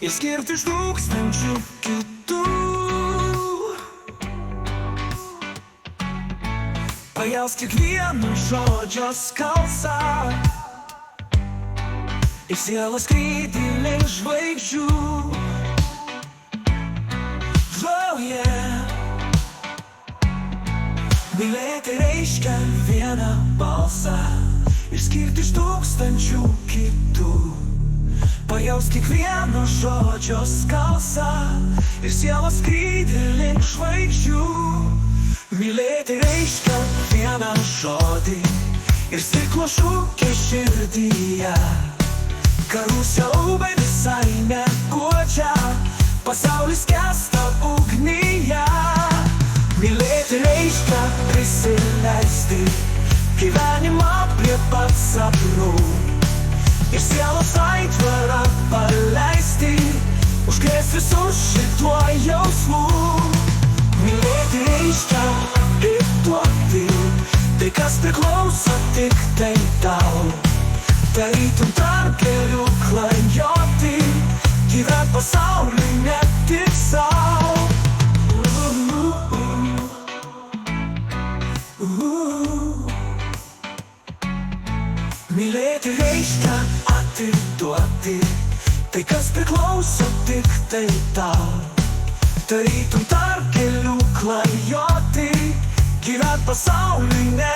išskirti iš tūkstančių kitų. Pajausk kiekvieno žodžio skalsą ir sielos skrydį link žvaigždžių. Oh yeah. Mylėti reiškia vieną balsą, išskirti iš tūkstančių kitų. Pajausk kiekvieno žodžio skalsą ir sielos skrydį link žvaigždžių. Mylėti reiškia vieną žodį ir stiklo šūkį širdyje. Karų siaubai visai neguodžia, pasaulis skęsta ugnyje. Mylėti reiškia prisileisti gyvenimą prie pat sapnų ir sielos aitvarą paleisti, užkrės visus šituo jausmu. Mylėti reiškia duoti tai, kas priklauso tik tai tau. Tarytum tarp kelių klajoti, gyvent pasauliui ne tik sau. Mylėti reiškia atiduoti tai, kas priklauso tik tai tau. Tarytum tarp kelių klajoti, gyvent pasauliui ne